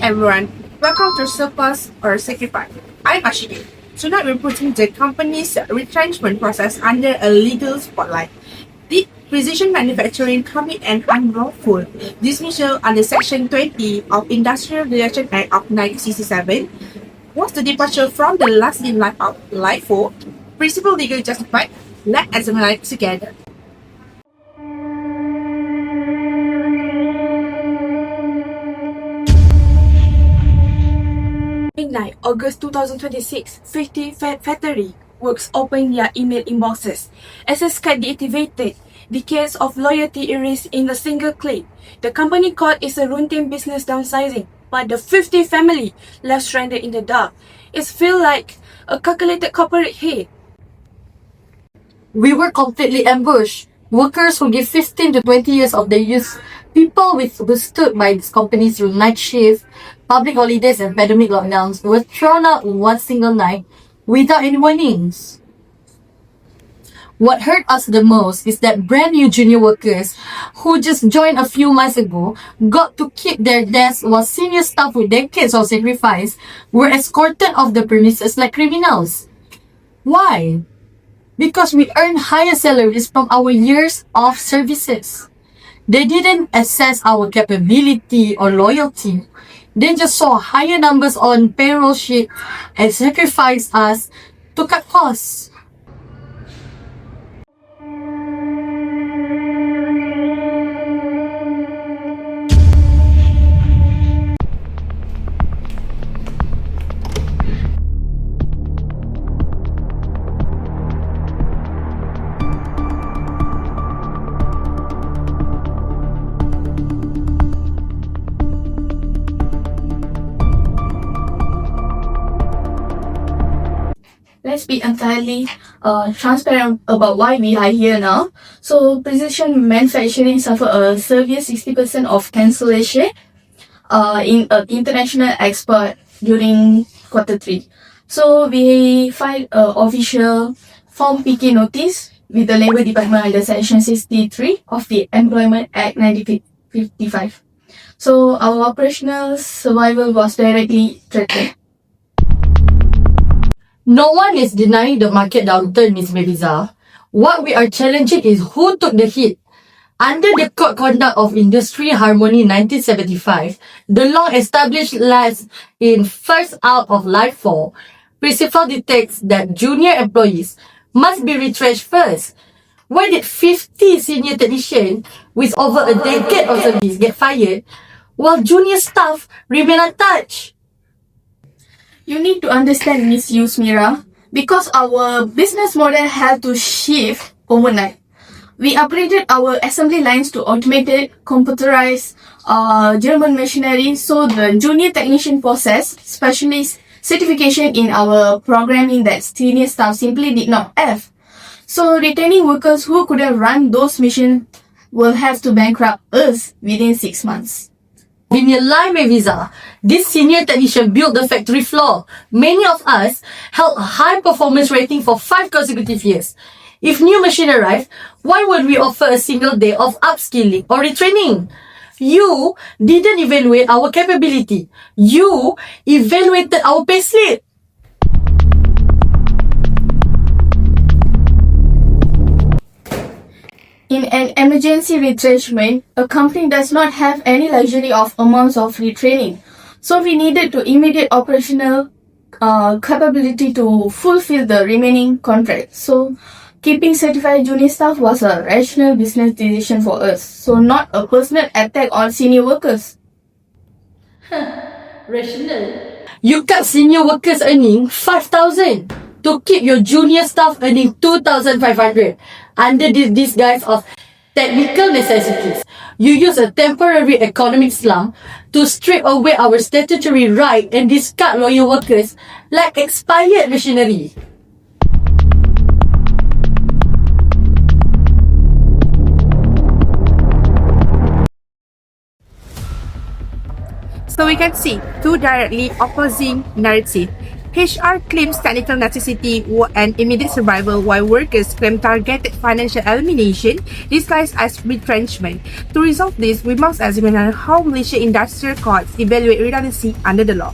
everyone, welcome to Surplus or Sacrifice. I'm Ashiki. Tonight we're putting the company's retrenchment process under a legal spotlight. Did precision manufacturing commit an unlawful dismissal under Section 20 of Industrial Relations Act of 1967? Was the departure from the last in life of LIFO principle legally justified? Let's examine it together. Midnight, August 2026, 50 factory works open their email inboxes. Access card deactivated. Decades of loyalty erased in a single click. The company caught is a routine business downsizing, but the 50 family left stranded in the dark. It feels like a calculated corporate hit. We were completely ambushed. Workers who give 15 to 20 years of their youth, people who stood by this company through night shift, public holidays and pandemic lockdowns were thrown out in one single night without any warnings. What hurt us the most is that brand new junior workers who just joined a few months ago got to keep their desks while senior staff with decades of sacrifice were escorted off the premises like criminals. Why? Because we earn higher salaries from our years of services. They didn't assess our capability or loyalty. They just saw higher numbers on payroll sheet and sacrificed us to cut costs. Let's be entirely transparent about why we are here now. So, precision manufacturing suffered a severe 60% of cancellation in international export during Q3. So, we filed an official Form PK notice with the Labour Department under Section 63 of the Employment Act 1955. So, our operational survival was directly threatened. No one is denying the market downturn, Ms. Meviza. What we are challenging is who took the hit. Under the Code Conduct of Industry Harmony 1975, the long-established last in first out of LIFO principle dictates that junior employees must be retrenched first. Why did 50 senior technicians with over a decade of service get fired while junior staff remain untouched? You need to understand, Miss Yusmira, because our business model had to shift overnight. We upgraded our assembly lines to automated, computerized German machinery, so the junior technician process specialist certification in our programming that senior staff simply did not have. So retaining workers who couldn't run those machines will have to bankrupt us within 6 months. In your line, Meviza, this senior technician built the factory floor. Many of us held a high performance rating for 5 consecutive years. If new machine arrived, why would we offer a single day of upskilling or retraining? You didn't evaluate our capability. You evaluated our payslip. In an emergency retrenchment, a company does not have any luxury of amounts of retraining. So we needed to immediate operational capability to fulfill the remaining contract. So keeping certified junior staff was a rational business decision for us. So not a personal attack on senior workers. Rational. You cut senior workers earning 5,000 to keep your junior staff earning 2,500 under the disguise of technical necessities. You use a temporary economic slump to strip away our statutory right and discard loyal workers like expired machinery. So we can see two directly opposing narratives. HR claims technical necessity and immediate survival, while workers claim targeted financial elimination disguised as retrenchment. To resolve this, we must examine how Malaysia industrial courts evaluate redundancy under the law.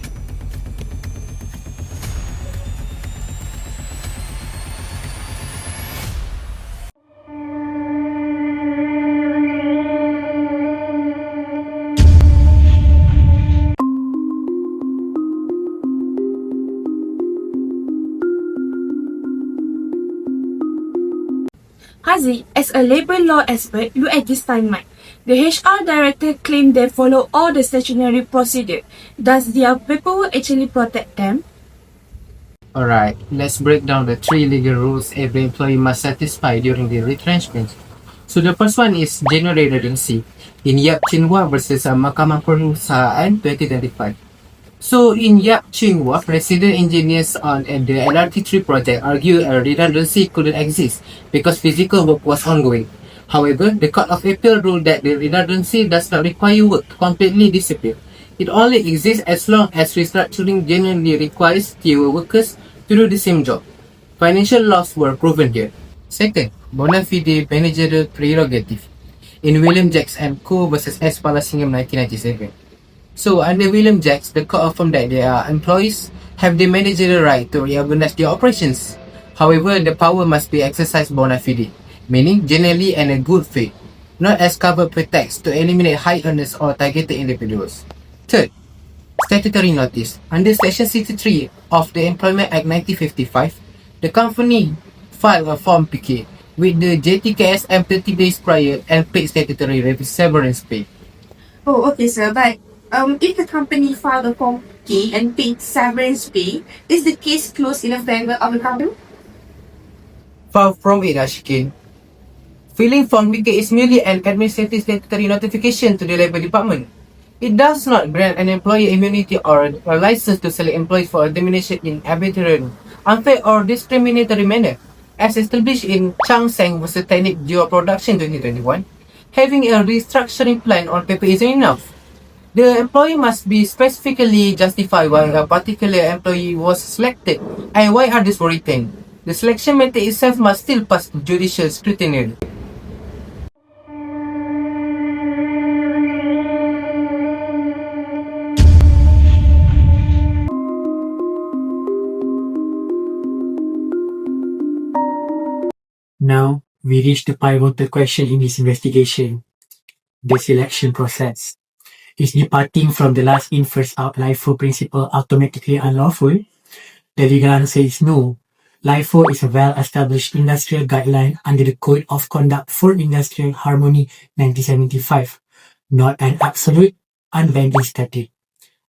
Haziq, as a labour law expert, you at this time might. The HR director claimed they follow all the statutory procedure. Does their paperwork actually protect them? Alright, let's break down the 3 legal rules every employee must satisfy during the retrenchment. So the first one is genuine redundancy in Yap Chinhua versus Mahkamah Perusahaan 2025. So in Yap Chinhua, resident engineers on the LRT3 project argue a redundancy couldn't exist because physical work was ongoing. However, the Court of Appeal ruled that the redundancy does not require work to completely disappear. It only exists as long as restructuring genuinely requires fewer workers to do the same job. Financial loss were proven here. Second, bona fide managerial prerogative in William Jacks and Co. versus S. Palasingham 1997. So under William Jacks, the court affirmed that their employees have the managerial right to reorganize their operations. However, the power must be exercised bona fide, meaning generally and in good faith, not as cover pretext to eliminate high earners or targeted individuals. Third, statutory notice. Under Section 63 of the Employment Act 1955, the company filed a Form PK with the JTKSM 30 days prior and paid statutory severance pay. Oh, okay, sir. But if the company filed a Form K and paid severance pay, is the case closed in favor of the company? Far from it, Ashkin. Filing Form PK is merely an administrative statutory notification to the Labour Department. It does not grant an employee immunity or a license to select employees for termination in arbitrary, unfair or discriminatory manner, as established in Chang Seng vs. Technic Geo Production 2021. Having a restructuring plan on paper isn't enough. The employee must be specifically justified why a particular employee was selected and why others were retained. The selection method itself must still pass judicial scrutiny. Now, we reach the pivotal question in this investigation, the selection process. Is departing from the last in first out LIFO principle automatically unlawful? The legal answer is no. LIFO is a well-established industrial guideline under the Code of Conduct for Industrial Harmony 1975, not an absolute, unbending statute.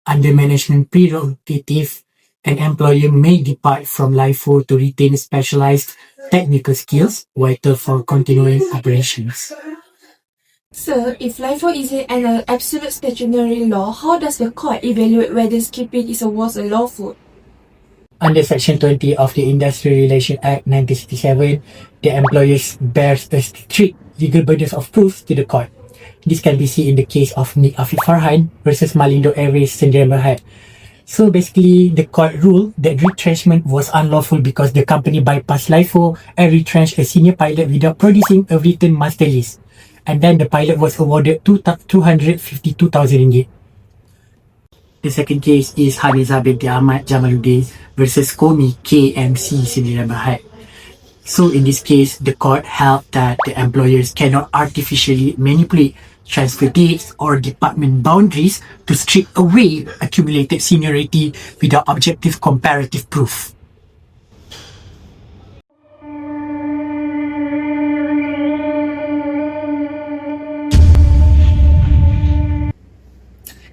Under management prerogative, an employer may depart from LIFO to retain specialized technical skills vital for continuing operations. Sir, if LIFO is an absolute statutory law, how does the court evaluate whether skipping was lawful? Under Section 20 of the Industrial Relations Act 1967, the employers bears the strict legal burdens of proof to the court. This can be seen in the case of Nik Afif Farhan versus Malindo Airways Sdn Bhd. So basically, the court ruled that retrenchment was unlawful because the company bypassed LIFO and retrenched a senior pilot without producing a written master list. And then the pilot was awarded 252,000 ringgit. The second case is Haniza binti Ahmad Jamaluddin versus Komi KMC Sdn Bhd. So in this case, the court held that the employers cannot artificially manipulate transfer dates or department boundaries to strip away accumulated seniority without objective comparative proof.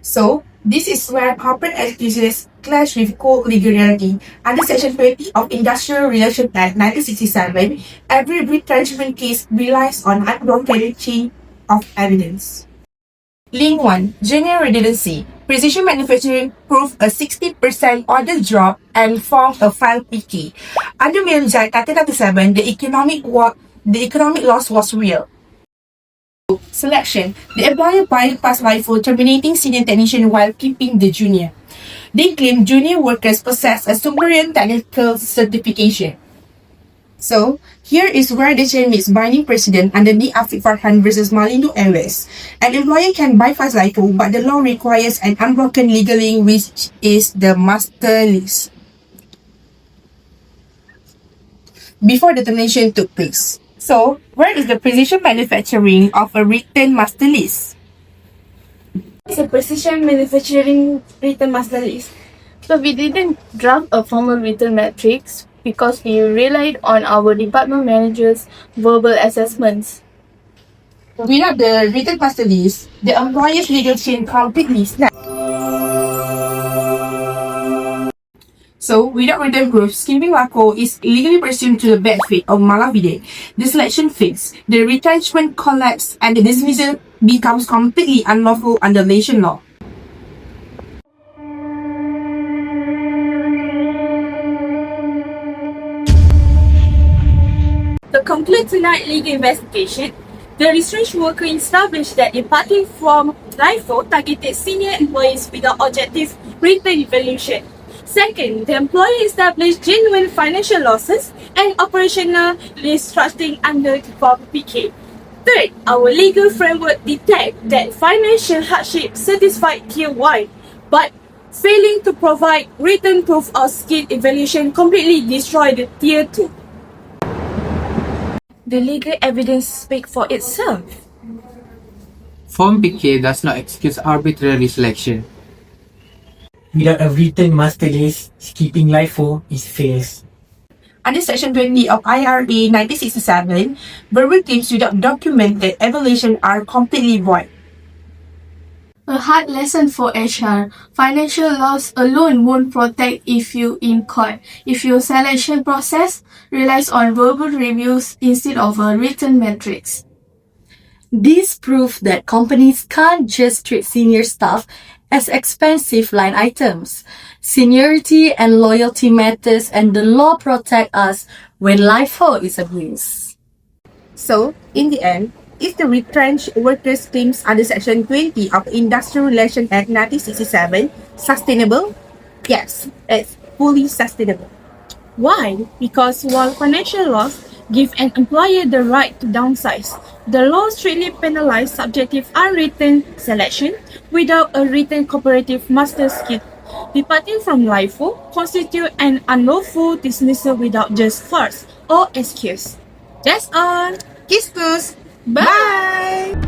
So, this is where corporate excuses clash with cold legal reality. Under Section 20 of Industrial Relations Act 1967, every retrenchment case relies on unbroken chain of evidence. Link 1. General redundancy. Precision manufacturing proved a 60% order drop and formed a file PK. Under William Jack 1997, the economic loss was real. Selection. The employer bypassed LIFO, terminating senior technician while keeping the junior. They claim junior workers possess a superior technical certification. So, here is where the chain meets binding precedent under the Afiq Farhan versus Malindo Airways. An employer can bypass LIFO, but the law requires an unbroken legal link, which is the master lease, before the termination took place. So, where is the precision manufacturing of a written master lease? It's a precision manufacturing written master list. So we didn't draft a formal written matrix because we relied on our department managers' verbal assessments. Without the written master lease, the employer's legal chain completely snaps. So, without written proof, skipping LACO is legally presumed to the bad faith of Malavide. The selection fails, the retrenchment collapses, and the dismissal becomes completely unlawful under Malaysian law. To conclude tonight's legal investigation, the research worker established that departing from LIFO targeted senior employees without objective written evaluation. Second, the employer established genuine financial losses and operational restructuring under the PK. Third, our legal framework detects that financial hardship satisfied Tier 1, but failing to provide written proof of skill evaluation completely destroyed the Tier 2. The legal evidence speaks for itself. Form PK does not excuse arbitrary selection. Without a written master list, skipping LIFO is fails. Under Section 20 of IRA 1967, verbal claims without documented evaluation are completely void. A hard lesson for HR. Financial loss alone won't protect if you in court. If your selection process relies on verbal reviews instead of a written matrix. This proves that companies can't just treat senior staff as expensive line items. Seniority and loyalty matters, and the law protects us when LIFO is abused. So, in the end, is the retrenched workers' claims under Section 20 of Industrial Relations Act 1967 sustainable? Yes, it's fully sustainable. Why? Because while financial loss give an employer the right to downsize, the law strictly penalizes subjective unwritten selection without a written cooperative master skill. Departing from LIFO constitute an unlawful dismissal without just cause or excuse. That's all. Kiss, bye!